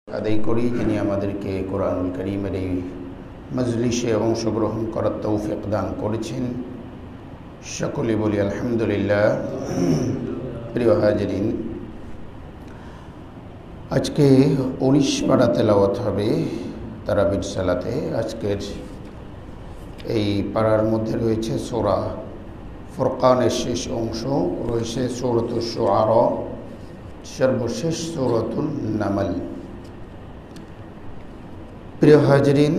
আদায় করি যিনি আমাদেরকে কোরআনুল কারীমের এই মজলিসে অংশগ্রহণ করার তৌফিক দান করেছেন। সকলে বলি আলহামদুলিল্লাহ। প্রিয় হাজিরিন, আজকে 19 পারা তেলাওয়াত হবে তারাবির সালাতে। আজকের এই পারার মধ্যে রয়েছে সূরা ফুরকানের শেষ অংশ, রয়েছে সূরাতুশ শুআরা, সর্বশেষ সূরাতুন নামল। প্রিয় হাজিরিন,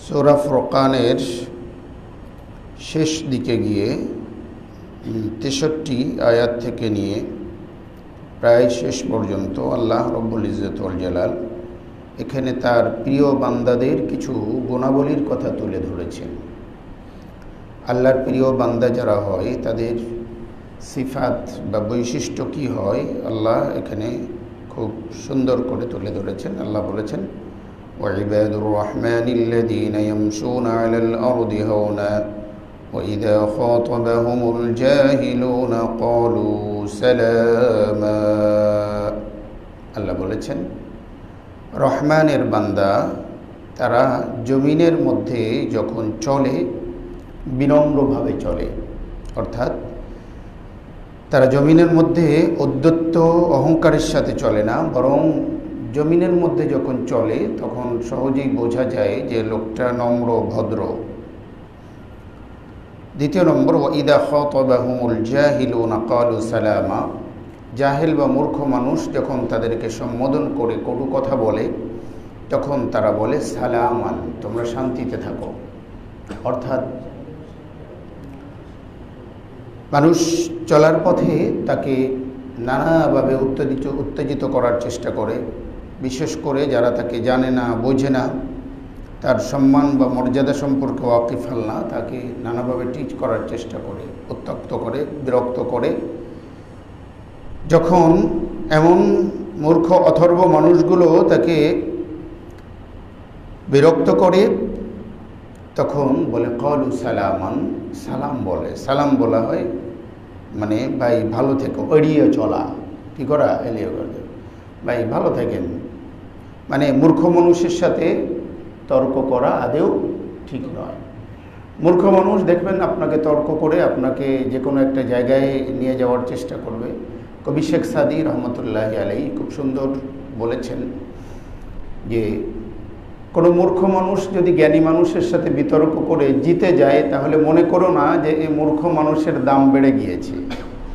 সূরা ফুরকানের শেষ দিকে গিয়ে 63 আয়াত থেকে নিয়ে প্রায় শেষ পর্যন্ত আল্লাহ রব্বুল ইজ্জত ওয়াল জালাল এখানে তার প্রিয় বান্দাদের কিছু গুণাবলীর কথা তুলে ধরেছেন। আল্লাহর প্রিয় বান্দা যারা হয় তাদের সিফাত বা বৈশিষ্ট্য কি হয় আল্লাহ এখানে খুব সুন্দর করে তুলে ধরেছেন। আল্লাহ বলেছেন, ওয়াইবাদুর রহমানিল্লাযীনা ইয়ামশুনা আলাল আরদি হাওনা ওয়া ইযা খাতাবাহুমুল জাহিলুনা ক্বালু সালামা। আল্লাহ বলেছেন, রহমানের বান্দা তারা জমিনের মধ্যে যখন চলে বিনম্রভাবে চলে, অর্থাৎ তারা জমিনের মধ্যে উদ্ধত্ত অহংকারের সাথে চলে না, বরং জমিনের মধ্যে যখন চলে তখন সহজেই বোঝা যায় যে লোকটা নম্র ভদ্র। দ্বিতীয় নম্বর, ওয়াইদা খাতাবাহুমুল জাহিলুনা ক্বালু সালামা। জাহেল বা মূর্খ মানুষ যখন তাদেরকে সম্বোধন করে কটু কথা বলে তখন তারা বলে সালামান, তোমরা শান্তিতে থাকো। অর্থাৎ মানুষ চলার পথে তাকে নানাভাবে উত্তেজিত করার চেষ্টা করে, বিশেষ করে যারা তাকে জানে না, বোঝে না, তার সম্মান বা মর্যাদা সম্পর্কে ওয়াকিফাল না, তাকে নানাভাবে টিচ করার চেষ্টা করে, উত্ত্যক্ত করে, বিরক্ত করে। যখন এমন মূর্খ অথর্ব মানুষগুলো তাকে বিরক্ত করে তখন বলে ক্বালু সালামান, সালাম বলে। সালাম বলা হয় মানে ভাই ভালো থেকো, এড়িয়ে চলা, কি করা, এড়িয়ে করে, ভাই ভালো থাকেন। মানে মূর্খ মানুষের সাথে তর্ক করা আদেও ঠিক নয়। মূর্খ মানুষ দেখবেন আপনাকে তর্ক করে আপনাকে যে কোনো একটা জায়গায় নিয়ে যাওয়ার চেষ্টা করবে। কবি শেখ সাদী রহমতুল্লাহি আলাইহি খুব সুন্দর বলেছেন যে কোনো মূর্খ মানুষ যদি জ্ঞানী মানুষের সাথে বিতর্ক করে জিতে যায় তাহলে মনে করো না যে এই মূর্খ মানুষের দাম বেড়ে গিয়েছে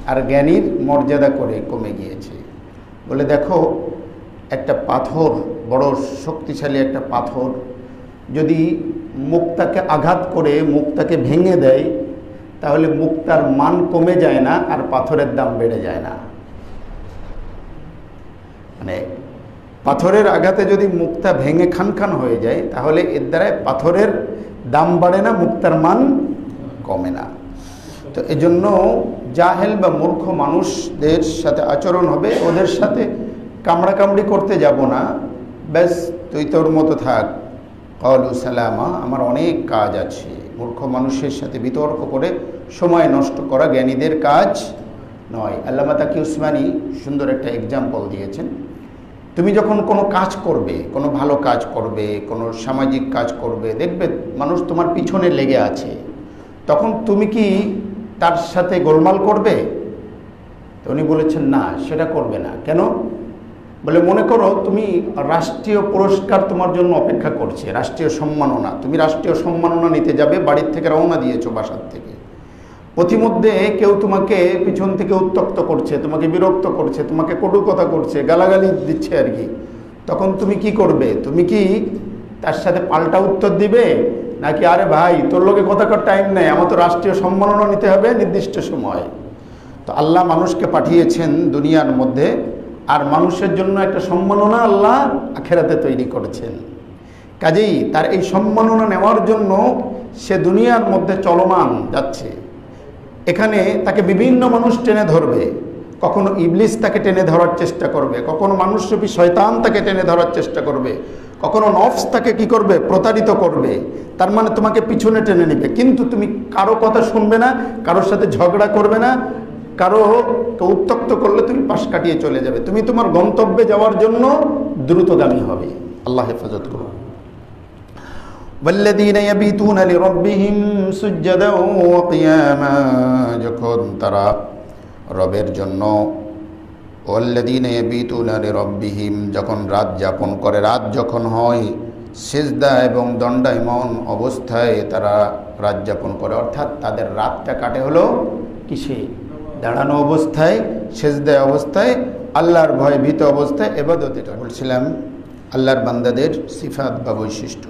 আর জ্ঞানীর মর্যাদা করে কমে গিয়েছে। বলে দেখো, একটা পাথর, বড় শক্তিশালী একটা পাথর যদি মুক্তাকে আঘাত করে মুক্তাকে ভেঙে দেয় তাহলে মুক্তার মান কমে যায় না আর পাথরের দাম বেড়ে যায় না। মানে পাথরের আঘাতে যদি মুক্তা ভেঙে খান খান হয়ে যায় তাহলে এর দ্বারায় পাথরের দাম বাড়ে না, মুক্তার মান কমে না। তো এজন্য জাহেল বা মূর্খ মানুষদের সাথে আচরণ হবে, ওদের সাথে কামড়াকামড়ি করতে যাব না, ব্যাস তুই তোর মতো থাক, ক্বালু সালামা, আমার অনেক কাজ আছে। মূর্খ মানুষের সাথে বিতর্ক করে সময় নষ্ট করা জ্ঞানীদের কাজ নয়। আল্লামা তাকি উসমানী সুন্দর একটা এক্সাম্পল দিয়েছেন। তুমি যখন কোনো কাজ করবে, কোনো ভালো কাজ করবে, কোনো সামাজিক কাজ করবে, দেখবে মানুষ তোমার পিছনে লেগে আছে, তখন তুমি কি তার সাথে গোলমাল করবে? তো উনি বলেছেন না, সেটা করবে না। কেন? বলে মনে করো তুমি রাষ্ট্রীয় পুরস্কার তোমার জন্য অপেক্ষা করছে, রাষ্ট্রীয় সম্মাননা, তুমি রাষ্ট্রীয় সম্মাননা নিতে যাবে, বাড়ির থেকে রওনা দিয়েছো, বাসার থেকে, পথিমধ্যে কেউ তোমাকে পিছন থেকে উত্ত্যক্ত করছে, তোমাকে বিরক্ত করছে, তোমাকে কটু কথা করছে, গালাগালি দিচ্ছে আর কি, তখন তুমি কি করবে? তুমি কি তার সাথে পাল্টা উত্তর দিবে নাকি আরে ভাই তোর লোকে কথা কর টাইম নেই, আমার তো রাষ্ট্রীয় সম্মাননা নিতে হবে নির্দিষ্ট সময়? তো আল্লাহ মানুষকে পাঠিয়েছেন দুনিয়ার মধ্যে, আর মানুষের জন্য একটা সম্মাননা আল্লাহ আখিরাতে তৈরি করেছেন। কাজেই তার এই সম্মাননা নেওয়ার জন্য সে দুনিয়ার মধ্যে চলমান যাচ্ছে। এখানে তাকে বিভিন্ন মানুষ টেনে ধরবে, কখনো ইবলিস তাকে টেনে ধরার চেষ্টা করবে, কখনো মানুষরূপী শয়তান তাকে টেনে ধরার চেষ্টা করবে, কখনো নফস তাকে কি করবে, প্রতারিত করবে। তার মানে তোমাকে পিছনে টেনে নেবে, কিন্তু তুমি কারো কথা শুনবে না, কারোর সাথে ঝগড়া করবে না, কারো তো উত্তক্ত করলে তুমি পাশ কাটিয়ে চলে যাবে, তুমি তোমার গন্তব্যে যাওয়ার জন্য দ্রুতগামী হবে। আল্লাহ হেফাজত করুন। والذين يبيتون لربهم سجدا وقياما, যখন তারা রবের জন্য, والذين يبيتون لربهم, যখন রাত যাপন করে, রাত যখন হয় সিজদা এবং দণ্ডায়মান অবস্থায় তারা রাত যাপন করে, অর্থাৎ তাদের রাতটা কাটে হলো কিসে? দাঁড়ানো অবস্থায়, সিজদায় অবস্থায়, আল্লাহর ভয়ে ভীত অবস্থায় ইবাদত। এটা বলছিলাম আল্লাহর বান্দাদের সিফাত বা বৈশিষ্ট্য।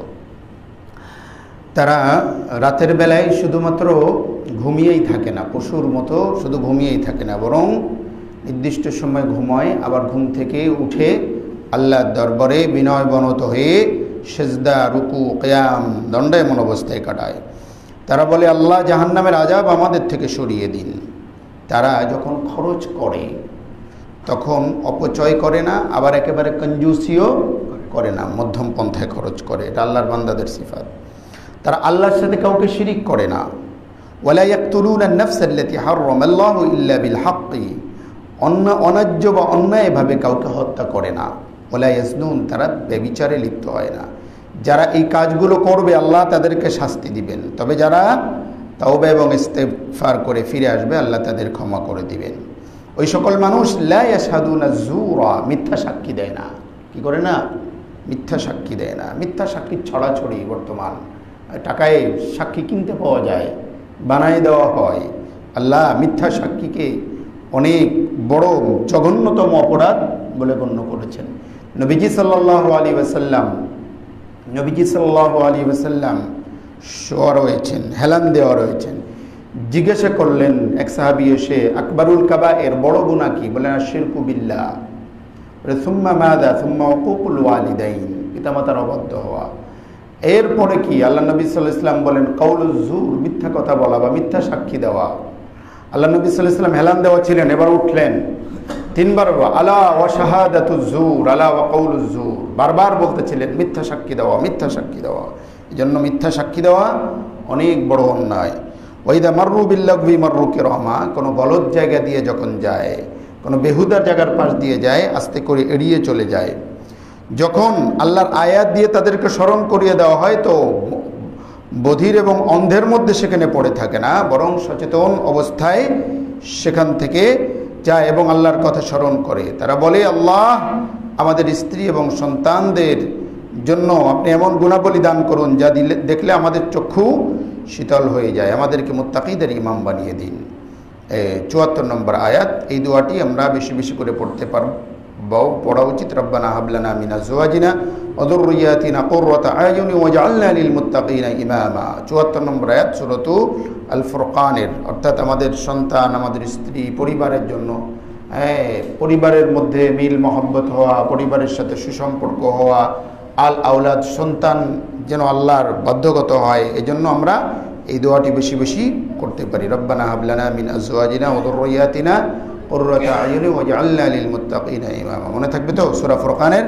তারা রাতের বেলায় শুধুমাত্র ঘুমিয়েই থাকে না, পশুর মতো শুধু ঘুমিয়েই থাকে না, বরং নির্দিষ্ট সময় ঘুমায়, আবার ঘুম থেকে উঠে আল্লাহর দরবারে বিনয়বনত হয়ে সিজদা, রুকু, কিয়াম, দণ্ডায়মান অবস্থায় কাটায়। তারা বলে, আল্লাহ জাহান্নামের আযাব আমাদের থেকে সরিয়ে দিন। তারা যখন খরচ করে তখন অপচয় করে না, আবার একেবারে কঞ্জুসিও করে না, মধ্যম পন্থায় খরচ করে। এটা আল্লাহর বান্দাদের সিফাত। তারা আল্লাহর সাথে কাউকে শিরিক করে না। ওয়ালা ইয়াকতুলুনা আন-নাফসা আল্লাতী হারামাল্লাহু ইল্লা বিল হাক্কি, অন্যায্য বা অন্যায়ভাবে কাউকে হত্যা করে না। ওয়ালা ইয়াজনুন, তারা ব্যভিচারে লিপ্ত হয় না। যারা এই কাজগুলো করবে আল্লাহ তাদেরকে শাস্তি দিবেন, তবে যারা তাওবা এবং ইস্তেগফার করে ফিরে আসবে আল্লাহ তাদের ক্ষমা করে দিবেন। ওই সকল মানুষ লা ইয়াশহাদুনা যুরা, মিথ্যা সাক্ষী দেয় না। কি করে না? মিথ্যা সাক্ষী দেয় না। মিথ্যা সাক্ষী ছড়াছড়ি বর্তমান, টাকায় সাক্ষী কিনতে পাওয়া যায়, বানায় দেওয়া হয়। আল্লাহ মিথ্যা সাক্ষীকে অনেক বড় জঘন্যতম অপরাধ বলে গণ্য করেছেন। নবীজি সাল্লাল্লাহু আলাইহি ওয়াসাল্লাম শোয়া রয়েছেন, হেলান দেওয়া রয়েছেন। জিজ্ঞাসা করলেন এক সাহাবী এসে, আকবরুল কাবায়ের, বড় গুনাহ কি? বলেন আশরিকু বিল্লাহ। বলে সুম্মা মাযা? সুম্মা উকুকুল ওয়ালিদাইন, পিতামাতার অবাধ্য হওয়া। এরপরে কি? আল্লাহ নবী সাল্লাল্লাহু আলাইহি ওয়াসাল্লাম বলেন কাউলুজ জুর, মিথ্যা কথা বলা বা মিথ্যা সাক্ষী দেওয়া। আল্লাহ নবী সাল্লাল্লাহু আলাইহি ওয়াসাল্লাম হেলান দেওয়া ছিলেন, এবার উঠলেন, তিনবার আলা ওয়া শাহাদাতুজ জুর, আলা ওয়া কাউলুজ জুর, বারবার বলতেছিলেন মিথ্যা সাক্ষী দেওয়া, মিথ্যা সাক্ষী দেওয়া। এজন্য মিথ্যা সাক্ষী দেওয়া অনেক বড় অন্যায়। ওয়াইদা মাররু বিল্লাগবি মাররু কিরামা, কোনো গলদ জায়গা দিয়ে যখন যায়, কোনো বেহুদার জায়গার পাশ দিয়ে যায়, আস্তে করে এড়িয়ে চলে যায়। যখন আল্লাহর আয়াত দিয়ে তাদেরকে স্মরণ করিয়ে দেওয়া হয় তো বধির এবং অন্ধের মধ্যে সেখানে পড়ে থাকে না, বরং সচেতন অবস্থায় সেখান থেকে যায় এবং আল্লাহর কথা স্মরণ করে। তারা বলে, আল্লাহ আমাদের স্ত্রী এবং সন্তানদের জন্য আপনি এমন গুণাবলী দান করুন যা দেখলে আমাদের চক্ষু শীতল হয়ে যায়, আমাদেরকে মুত্তাকিদের ইমাম বানিয়ে দিন। ৭৪ নম্বর আয়াত। এই দোয়াটি আমরা বেশি বেশি করে পড়তে পারব, পড়া উচিত। রব্বানা হাবলানা মিন আজওয়াজিনা ওয়া যুররিয়াতিনা কুররাতা আয়ুনি ওয়াজআলনা লিল মুত্তাকিনা ইমামা। ৭৪ নম্বর আয়াত সূরাতু আল ফুরকানের, অর্থাৎ আমাদের সন্তান, আমাদের স্ত্রী, পরিবারের জন্য, পরিবারের মধ্যে মিল মহব্বত হওয়া, পরিবারের সাথে সুসম্পর্ক হওয়া, আল আওলাদ, সন্তান যেন আল্লাহর বাধ্যগত হয়, এজন্য আমরা এই দোয়াটি বেশি বেশি করতে পারি। রব্বানা হাবলানা মিন আজওয়াজিনা ওয়া যুররিয়াতিনা কুররাতা আয়ুনি ওয়াজআলনা লিল মুত্তাকিনা ইমামা। মনে থাকবে তো? সূরা ফুরকানের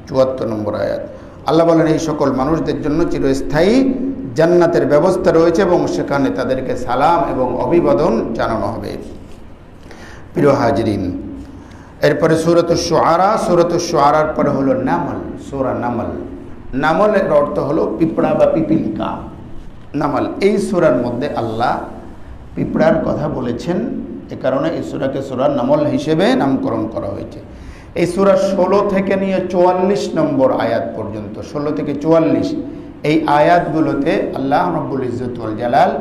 ৭৪ নম্বর আয়াত। আল্লাহ বলেন এই সকল মানুষদের জন্য চিরস্থায়ী জান্নাতের ব্যবস্থা রয়েছে এবং সেখানে তাদেরকে সালাম এবং অভিবাদন জানানো হবে। প্রিয় হাজিরিন, এরপরে সূরাতুশ শুআরা। সূরাতুশ শুআরার পরে হলো নামল, সূরা নামল। নামলের অর্থ হলো পিঁপড়া বা পিপিলিকা। নামল, এই সূরার মধ্যে আল্লাহ পিঁপড়ার কথা বলেছেন, এ কারণে এই সূরাকে সূরা নামল হিসেবে নামকরণ করা হয়েছে। এই সূরা ১৬ থেকে নিয়ে ৪৪ নম্বর আয়াত পর্যন্ত, ১৬ থেকে ৪৪ এই আয়াতগুলোতে আল্লাহ রাব্বুল ইজ্জত ওয়াল জালাল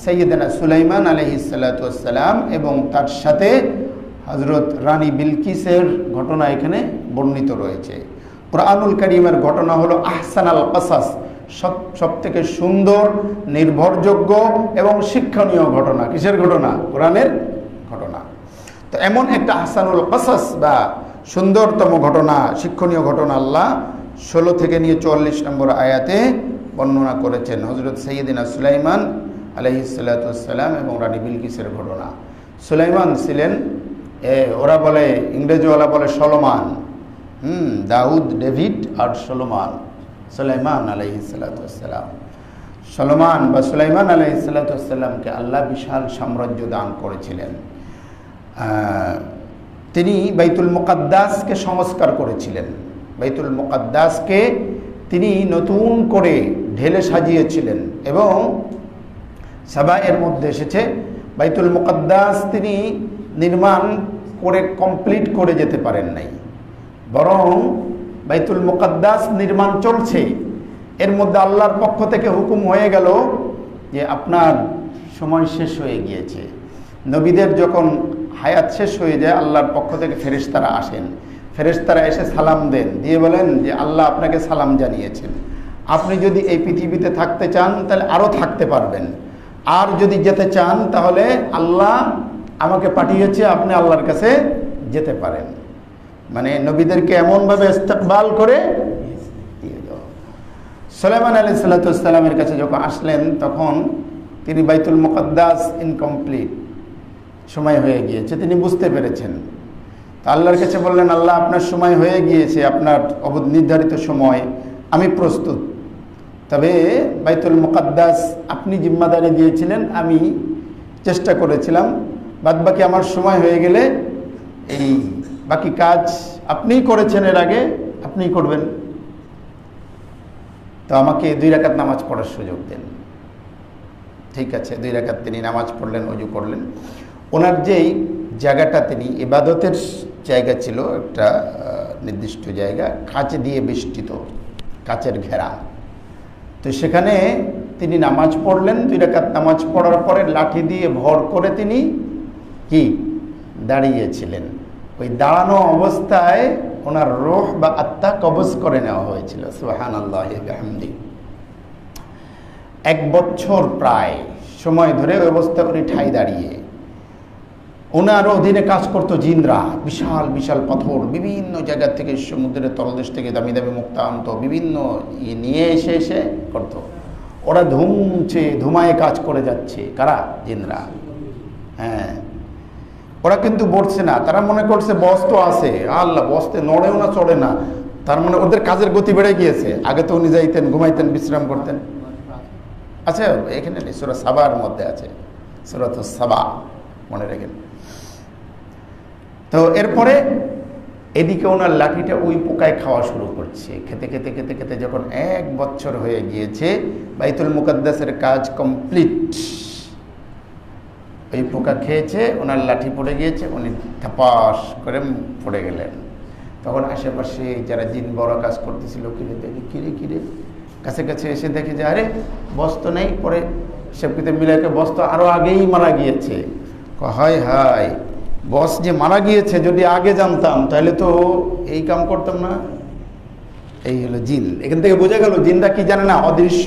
সাইয়্যিদানা সুলাইমান আলাইহিস সালাতু ওয়াস সালাম এবং তার সাথে হযরত রানী বিলকিসের ঘটনা এখানে বর্ণিত রয়েছে। কুরআনুল কারীমের ঘটনা হলো আহসানাল কাসাস, সব থেকে সুন্দর, নির্ভরযোগ্য এবং শিক্ষণীয় ঘটনা। কিসের ঘটনা? কোরআনের ঘটনা। তো এমন একটা আহসানুল কাসাস বা সুন্দরতম ঘটনা, শিক্ষণীয় ঘটনা আল্লাহ ১৬ থেকে নিয়ে ৪৪ নম্বর আয়াতে বর্ণনা করেছেন। হযরত সাইয়্যিদিনা সুলাইমান আলাইহিস সালাতু ওয়াস সালাম এবং রানী বিলকিসের ঘটনা। সুলাইমান ছিলেন, ওরা বলে, ইংরেজিওয়ালা বলে সলোমান। দাউদ, ডেভিড আর সলোমান। সুলাইমান আলাইহিস সালাতু ওয়াস সালাম, সলোমান বা সুলাইমান আলাইহিস সালাতু ওয়াস সালামকে আল্লাহ বিশাল সাম্রাজ্য দান করেছিলেন। তিনি বাইতুল মুকাদ্দাসকে সংস্কার করেছিলেন। বাইতুল মুকাদ্দাসকে তিনি নতুন করে ঢেলে সাজিয়েছিলেন এবং সাবায়ের মধ্যে এসেছে বাইতুল মুকাদ্দাস তিনি নির্মাণ করে কমপ্লিট করে যেতে পারেন নাই, বরং বাইতুল মুকাদ্দাস নির্মাণ চলছে। এর মধ্যে আল্লাহর পক্ষ থেকে হুকুম হয়ে গেল যে আপনার সময় শেষ হয়ে গিয়েছে। নবীদের যখন হায়াত শেষ হয়ে যায় আল্লাহর পক্ষ থেকে ফেরেশতারা আসেন, ফেরেশতারা এসে সালাম দেন, দিয়ে বলেন যে আল্লাহ আপনাকে সালাম জানিয়েছেন, আপনি যদি এই পৃথিবীতে থাকতে চান তাহলে আরও থাকতে পারবেন, আর যদি যেতে চান তাহলে আল্লাহ আমাকে পাঠিয়েছে, আপনি আল্লাহর কাছে যেতে পারেন। মানে নবীদেরকে এমনভাবে ইস্তেকবাল করে দিয়ে দেওয়া। সুলাইমান আলাইহিস সালামের কাছে যখন আসলেন তখন তিনি বাইতুল মুকাদ্দাস ইনকমপ্লিট, সময় হয়ে গিয়েছে, তিনি বুঝতে পেরেছেন। তা আল্লাহর কাছে বললেন, আল্লাহ আপনার সময় হয়ে গিয়েছে, আপনার নির্ধারিত সময়, আমি প্রস্তুত, তবে বাইতুল মুকাদ্দাস আপনি জিম্মাদারি দিয়েছিলেন, আমি চেষ্টা করেছিলাম, বাদবাকি আমার সময় হয়ে গেলে এই বাকি কাজ আপনিই করেছেন, এর আগে আপনিই করবেন, তো আমাকে 2 রাকাত নামাজ পড়ার সুযোগ দেন। ঠিক আছে, 2 রাকাত তিনি নামাজ পড়লেন, ওযু করলেন। ওনার যেই জায়গাটা, তিনি ইবাদতের জায়গা ছিল একটা নির্দিষ্ট জায়গা, কাঁচ দিয়ে বেষ্টিত, কাচের ঘেরা, তো সেখানে তিনি নামাজ পড়লেন। 2 রাকাত নামাজ পড়ার পরে লাঠি দিয়ে ভর করে তিনি কি দাঁড়িয়েছিলেন। ওই দাঁড়ানো অবস্থায় ওনার রূহ বা আত্মা কবজ করে নেওয়া হয়েছিল। সুবহানাল্লাহি ওয়া বিহামদি। 1 বছর প্রায় সময় ধরে ওই অবস্থায় উনি ঠাই দাঁড়িয়ে, ওনার অধীনে কাজ করতো জিনরা, বিশাল বিশাল পাথর বিভিন্ন জায়গা থেকে, সমুদ্রের তলদেশ থেকে দামি দামি মুক্তা আনতো, বিভিন্ন নিয়ে এসে এসে করতো। ওরা ধুমায় কাজ করে যাচ্ছে। কারা? জিনরা। হ্যাঁ, ওরা কিন্তু বসছে না, তারা মনে করছে বস তো আছে, আল্লাহ বসতে নড়েও না চড়ে না, তার মানে ওদের কাজের গতি বেড়ে গিয়েছে। আগে তো উনি যাইতেন, ঘুমাইতেন, বিশ্রাম করতেন। আচ্ছা, এখানে নেই, সূরা সাবার মধ্যে আছে, সূরাতুস সাবা, মনে রাখেন। তো এরপরে এদিকে ওনার লাঠিটা ওই পোকায় খাওয়া শুরু করছে। খেতে খেতে খেতে খেতে যখন 1 বছর হয়ে গিয়েছে, বাইতুল মুকাদ্দাসের কাজ কমপ্লিট, ওই পোকা খেয়েছে, ওনার লাঠি পড়ে গিয়েছে, উনি থাপাস করে পড়ে গেলেন। তখন আশেপাশে যারা জিন বড় কাজ করতেছিল, কিরে দেখি, কিরে কিরে, কাছে কাছে এসে দেখে যে আরে বস তো নেই। পরে সেবকিতে মিলাকে বস তো আরও আগেই মারা গিয়েছে। হায় হায়, বস যে মারা গিয়েছে, যদি আগে জানতাম তাহলে তো এই কাম করতাম না। এই হলো জিন। এখান থেকে বোঝা গেল জিনরা কি জানে না, অদৃশ্য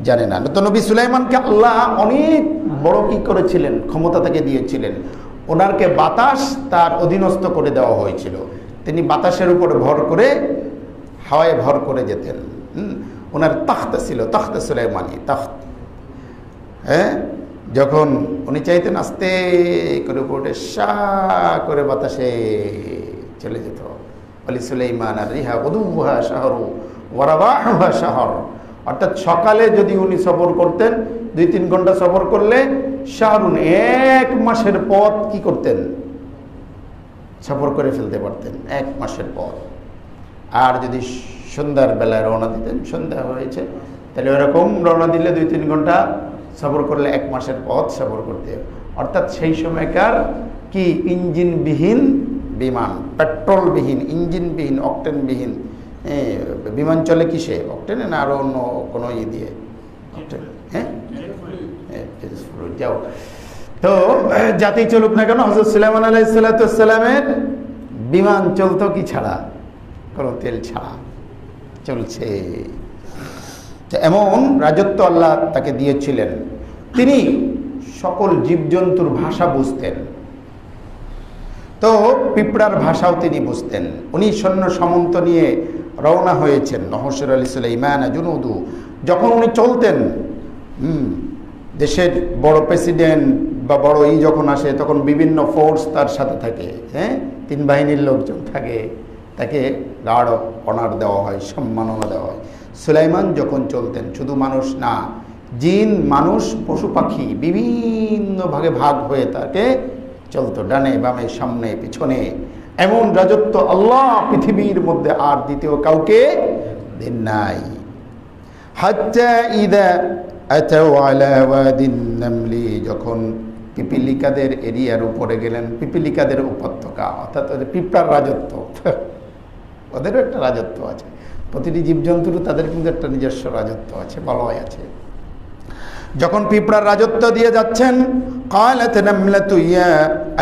জানে না। তো নবী সুলাইমানকে আল্লাহ অনেক বড় কি করেছিলেন, ক্ষমতা তাকে দিয়েছিলেন। ওনারকে বাতাস তার অধীনস্থ করে দেওয়া হয়েছিল। তিনি বাতাসের উপরে ভর করে, হাওয়ায় ভর করে যেতেন। ওনার তখ্ত ছিল, তখ্তে সুলাইমানি, তখ্ত। হ্যাঁ, যখন উনি চাইতেন আস্তে করে উপরে সা করে বাতাসে চলে যেত। বলি সুলাইমান আর রিহা গুদুহা শাহরু ওয়া রাবাহুহা শাহর। অর্থাৎ সকালে যদি উনি সফর করতেন, 2-3 ঘন্টা সফর করলে শাহরুন 1 মাসের পথ কি করতেন, সফর করে ফেলতে পারতেন, 1 মাসের পথ। আর যদি সন্ধ্যার বেলায় রওনা দিতেন, সন্ধ্যা হয়েছে, তাহলে ওরকম রওনা দিলে 2-3 ঘন্টা সফর করলে 1 মাসের পথ সফর করতে। অর্থাৎ সেই সময়কার কি ইঞ্জিনবিহীন বিমান, পেট্রোলবিহীন, ইঞ্জিনবিহীন, অকটেনবিহীন বিমান চলে কিসে? অকটেনে না আরো অন্য কোনো দিয়ে? অকটেন। হ্যাঁ, যাও। তো যাতেই চলুক না কেন, হযরত সুলাইমান আলাইহিস সালামের বিমান চলতো কি ছাড়া? কোনো তেল ছাড়া চলছে। এমন রাজত্ব আল্লাহ তাকে দিয়েছিলেন। তিনি সকল জীবজন্তুর ভাষা বুঝতেন। তো পিঁপড়ার ভাষাও তিনি বুঝতেন। উনি সৈন্য সামন্ত নিয়ে রওনা হয়েছেন। নহসর আলী সুলাইমান জুনুদু, যখন উনি চলতেন, দেশের বড় প্রেসিডেন্ট বা বড় যখন আসে, তখন বিভিন্ন ফোর্স তার সাথে থাকে। হ্যাঁ, 3 বাহিনীর লোকজন থাকে, তাকে গার্ড অফ অনার দেওয়া হয়, সম্মাননা দেওয়া হয়। সুলাইমান যখন চলতেন, শুধু মানুষ না, জিন, মানুষ, পশু পাখি বিভিন্ন ভাগে ভাগ হয়ে তাকে চলতো, ডানে বামে সামনে পিছনে। এমন রাজত্ব আল্লাহ পৃথিবীর মধ্যে আর দ্বিতীয় কাউকে দেন নাই। হাত্তা ইদা আতাউ আলা ওয়াদিন নামলি, যখন পিপিলিকাদের এরিয়ার উপরে গেলেন, পিপিলিকাদের উপত্যকা, অর্থাৎ পিঁপড়ার রাজত্ব। ওদেরও একটা রাজত্ব আছে, প্রতিটি জীবজন্তুরও তাদের কিন্তু একটা নিজস্ব রাজত্ব আছে, বলয় আছে। যখন পিঁপড়ার রাজত্ব দিয়ে যাচ্ছেন, قالت نملة يا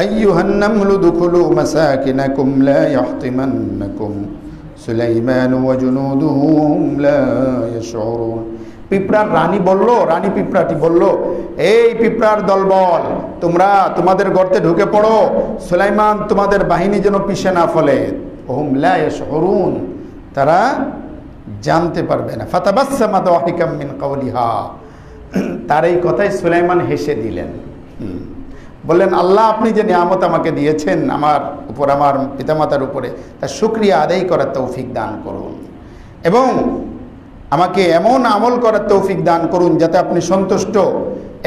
أيها النمل ادخلوا مساكنكم لا يحطمنكم سليمان وجنوده وهم لا يشعرون। পিঁপড়ার রানী বলল, রানী পিঁপড়াটি বলল, এই পিঁপড়ার দলবল, তোমরা তোমাদের গর্তে ঢুকে পড়ো, সুলাইমান তোমাদের বাহিনী যেন পিছে না ফলে। ওহুম লা ইয়াশউরুন, তারা জানতে পারবে না। ফাতাবাসসামা দাহিকাম মিন কাওলিহা, তার এই কথায় সুলাইমান হেসে দিলেন, বললেন, আল্লাহ আপনি যে নিয়ামত আমাকে দিয়েছেন আমার উপর, আমার পিতামাতার উপরে, তার শুকরিয়া আদায় করার তৌফিক দান করুন, এবং আমাকে এমন আমল করার তৌফিক দান করুন যাতে আপনি সন্তুষ্ট,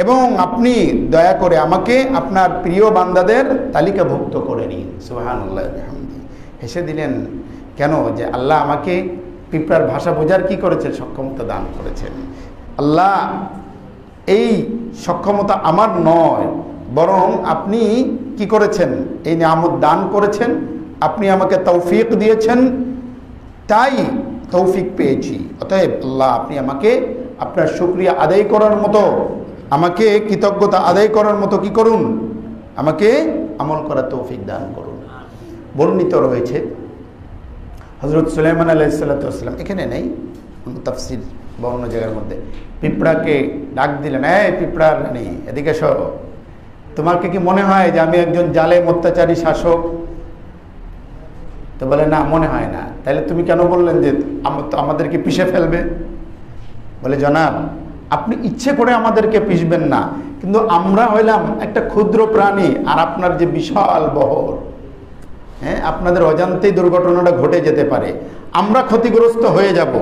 এবং আপনি দয়া করে আমাকে আপনার প্রিয় বান্দাদের তালিকাভুক্ত করে নিন। সুবহানাল্লাহ বিহামদি। হেসে দিলেন কেন? যে আল্লাহ আমাকে পিঁপড়ার ভাষা বোঝার কি করেছেন? সক্ষমতা দান করেছেন। আল্লাহ এই সক্ষমতা আমার নয়, বরং আপনি কি করেছেন? এই নিয়ামত দান করেছেন, আপনি আমাকে তৌফিক দিয়েছেন, তাই তৌফিক পেয়েছি। অতএব আল্লাহ আপনি আমাকে আপনার শুকরিয়া আদায় করার মতো, আমাকে কৃতজ্ঞতা আদায় করার মতো কি করুন? আমাকে আমল করার তৌফিক দান করুন। বর্ণিত রয়েছে হযরত সুলাইমান আলাইহিস সালাতু ওয়াস সালাম, এখানে নেই, তাফসীর বা অন্য জায়গার মধ্যে, পিঁপড়াকে ডাক দিলেন, এই পিঁপড়ার রানী এদিকে এসো, তোমাকে কি মনে হয় যে আমি একজন জালেম অত্যাচারী শাসক? তো বলে, না মনে হয় না। তাহলে তুমি কেন বললেন যে আমাদেরকে পিষে ফেলবে? বলে, জনাব আপনি ইচ্ছে করে আমাদেরকে পিষবেন না, কিন্তু আমরা হইলাম একটা ক্ষুদ্র প্রাণী, আর আপনার যে বিশাল বহর, হ্যাঁ, আপনাদের অজান্তেই দুর্ঘটনাটা ঘটে যেতে পারে, আমরা ক্ষতিগ্রস্ত হয়ে যাব।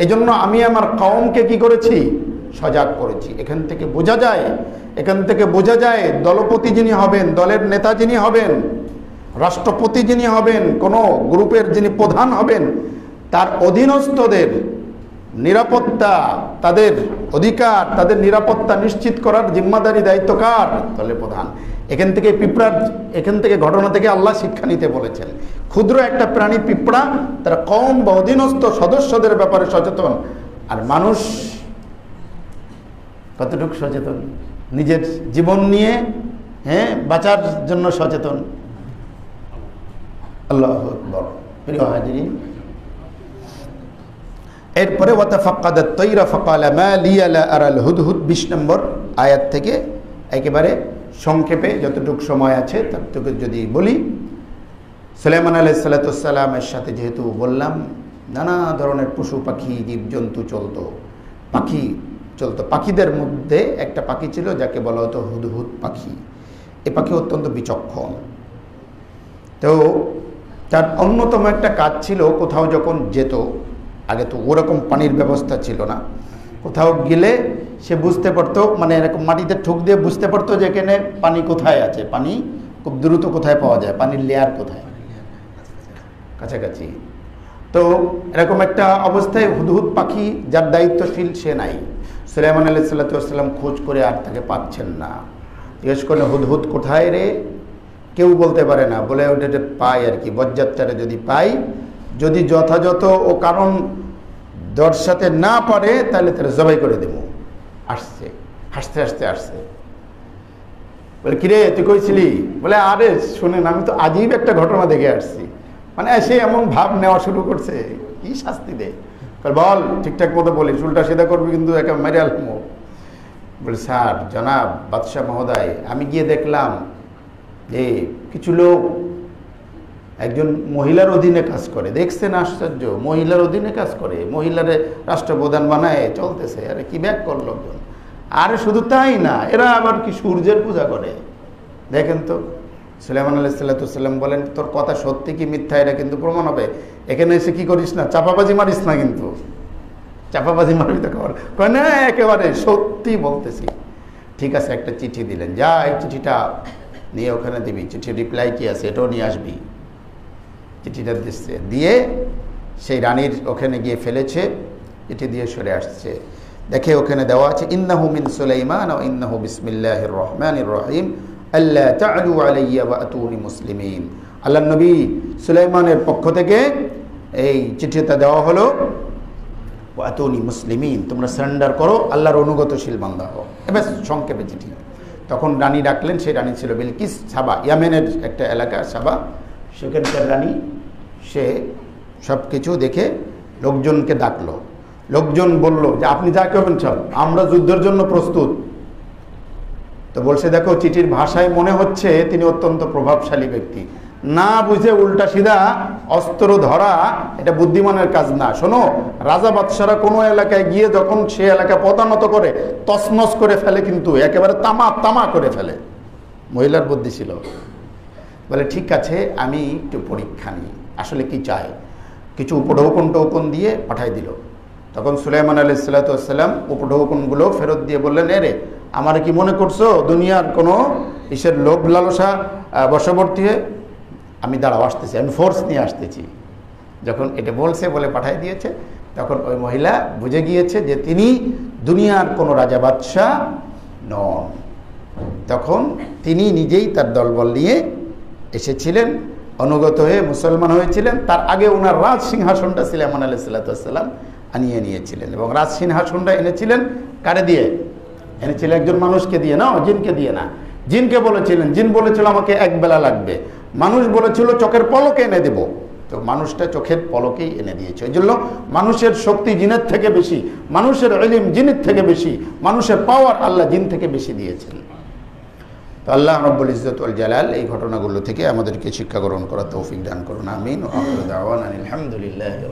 এজন্য আমি আমার কওমকে কি করেছি? সজাগ করেছি। এখান থেকে বোঝা যায় দলপতি যিনি হবেন, দলের নেতা যিনি হবেন, রাষ্ট্রপতি যিনি হবেন, কোনো গ্রুপের যিনি প্রধান হবেন, তার অধীনস্থদের নিরাপত্তা, তাদের অধিকার, তাদের নিরাপত্তা নিশ্চিত করার জিম্মাদারি দায়িত্ব কার? দলের প্রধান। এখান থেকে ঘটনা থেকে আল্লাহ শিক্ষা নিতে বলেছেন। ক্ষুদ্র একটা প্রাণী পিঁপড়া, তারা কওম বা অধীনস্থ সদস্যদের ব্যাপারে সচেতন। আর মানুষ কতটুকু সচেতন? নিজের জীবন নিয়ে, হ্যাঁ, বাঁচার জন্য সচেতন। আল্লাহু আকবার। প্রিয় হাজিরিন, এরপরে ওয়াতাফাক্কাদাত তায়রা ফাকালা মা লিয়া লা আরাল হুদহুদ, 20 নম্বর আয়াত থেকে একেবারে সংক্ষেপে যতটুকু সময় আছে ততটুকু যদি বলি। সুলাইমান আলাইহিস সালাতু ওয়াস সালামের সাথে যেহেতু বললাম নানা ধরনের পশু পাখি জীবজন্তু চলতো, পাখিদের মধ্যে একটা পাখি ছিল যাকে বলা হতো হুদহুদ পাখি। এ পাখি অত্যন্ত বিচক্ষণ। তো তার অন্যতম একটা কাজ ছিল, কোথাও যখন যেত, আগে তো ওরকম পানির ব্যবস্থা ছিল না, কোথাও গেলে সে বুঝতে পারতো, মানে এরকম মাটিতে ঠুক দিয়ে বুঝতে পারতো যে এখানে পানি কোথায় আছে, পানি খুব দ্রুত কোথায় পাওয়া যায়, পানির লেয়ার কোথায়, কাছাকাছি। তো এরকম একটা অবস্থায় হুদহুদ পাখি, যার দায়িত্বশীল সে নাই। সুলাইমান আলাইহিস সালাতু ওয়াস সালাম খোঁজ করে আর তাকে পাচ্ছেন না। জিজ্ঞেস করলে, হুদহুদ কোথায় রে? কেউ বলতে পারে না, বলে ওটা পাই আর কি, বজ্জাত্তারে যদি পাই, যদি যথাযথ ও কারণ দর্শাতে না পারে তাহলে তারা জবাই করে দেব। আসছে, হাসতে হাসতে আসছে। বলে, কিরে তুই কইছিলি? বলে, আরে শুনেন, আমি তো আজীব একটা ঘটনা দেখে আসছি। মানে সে এমন ভাব নেওয়া শুরু করছে, কি শাস্তি দে। বল, ঠিকঠাক মতো বলিস, উল্টা সিধা করবি কিন্তু একা মেরে আলমো। বলে, স্যার, জনাব বাদশাহ মহোদয়, আমি গিয়ে দেখলাম যে কিছু লোক একজন মহিলার অধীনে কাজ করে। দেখছেন আশ্চর্য, মহিলার অধীনে কাজ করে, মহিলারে রাষ্ট্রপ্রধান বানায় চলতেছে। আরে কি ব্যাক করল লোকজন। আরে শুধু তাই না, এরা আবার কি সূর্যের পূজা করে। দেখেন তো। সুলাইমান আলাইহিস সালাতু ওয়াস সালাম বলেন, তোর কথা সত্যি কি মিথ্যা এটা কিন্তু প্রমাণ হবে। এখানে এসে কি করিস না, চাপাবাজি মারিস না, কিন্তু চাপাবাজি মারবি তো খবর কয় না, একেবারে সত্যি বলতেছি। ঠিক আছে, একটা চিঠি দিলেন, যা এই চিঠিটা নিয়ে ওখানে দিবি, চিঠির রিপ্লাই কি আছে এটাও নিয়ে আসবি। চিঠিটা দিচ্ছে, দিয়ে সেই রানীর ওখানে গিয়ে ফেলেছে, চিঠি দিয়ে সরে আসছে, দেখে ওখানে দেওয়া আছে ইন্নাহু মিন সুলাইমান ওয়া ইন্নাহু বিসমিল্লাহির রহমানির রহিম আল্লা তা'লু আলাইয়া ওয়া আতুনি মুসলিমিন। আল্লাহর নবী সুলাইমানের পক্ষ থেকে এই চিঠিটা দেওয়া হলো ওয়া আতুনি মুসলিমিন, তোমরা সারেন্ডার করো, আল্লাহর অনুগতশীল বান্দা হও। এবার সংক্ষেপে চিঠি। তখন রানী ডাকলেন, সেই রানী ছিল বিলকিস, সাবা, ইয়ামেনের একটা এলাকা সাবা, সেখানকার রানী। সে সব কিছু দেখে লোকজনকে ডাকলো। লোকজন বলল যে আপনি যা করবেন সব, আমরা যুদ্ধের জন্য প্রস্তুত। তো বলছে দেখো চিঠির ভাষায় মনে হচ্ছে তিনি অত্যন্ত প্রভাবশালী ব্যক্তি, না বুঝে উল্টা সিধা অস্ত্র ধরা এটা বুদ্ধিমানের কাজ না। শোনো, রাজা বাদশারা কোনো এলাকায় গিয়ে যখন সে এলাকা পদানত করে তছনছ করে ফেলে, কিন্তু একেবারে তামা তামা করে ফেলে। মহিলার বুদ্ধি ছিল। বলে ঠিক আছে, আমি একটু পরীক্ষা নিই, আসলে কি চায়। কিছু উপঢৌকন টৌকন দিয়ে পাঠাই দিল। তখন সুলাইমান আলাইহিস সালাতু ওয়াস সালাম উপঢৌকনগুলো ফেরত দিয়ে বললেন, এরে আমার কি মনে করছো দুনিয়ার কোনো ইসের লোভ লালসা বশবর্তী হয়ে? আমি দাঁড়াও আসতেছি, আমি ফোর্স নিয়ে আসতেছি। যখন এটা বলছে বলে পাঠাই দিয়েছে, তখন ওই মহিলা বুঝে গিয়েছে যে তিনি দুনিয়ার কোনো রাজা বাদশাহ নন। তখন তিনি নিজেই তার দলবল নিয়ে এসেছিলেন, অনুগত হয়ে মুসলমান হয়েছিলেন। তার আগে ওনার রাজ সিংহাসনটা সুলাইমান আলাইহিস সালাতু ওয়াস সালাম আনিয়ে নিয়েছিলেন, এবং রাজ সিংহাসনটা এনেছিলেন কারে দিয়ে? এনেছিলেন একজন মানুষকে দিয়ে, না জিনকে দিয়ে না। জিনকে বলেছিলেন, জিন বলেছিল আমাকে এক বেলা লাগবে, মানুষ বলেছিল চোখের পলকে এনে দেব, তো মানুষটা চোখের পলকেই এনে দিয়েছে। এই জন্য মানুষের শক্তি জিনের থেকে বেশি, মানুষের ইলম জিনের থেকে বেশি, মানুষের পাওয়ার আল্লাহ জিন থেকে বেশি দিয়েছেন। তো আল্লাহ রাব্বুল ইজ্জত ওয়াল জালাল এই ঘটনাগুলো থেকে আমাদেরকে শিক্ষা গ্রহণ করার তৌফিক দান করুন, আমিন। ওয়া আখিরু দাওয়ানা আলহামদুলিল্লাহি।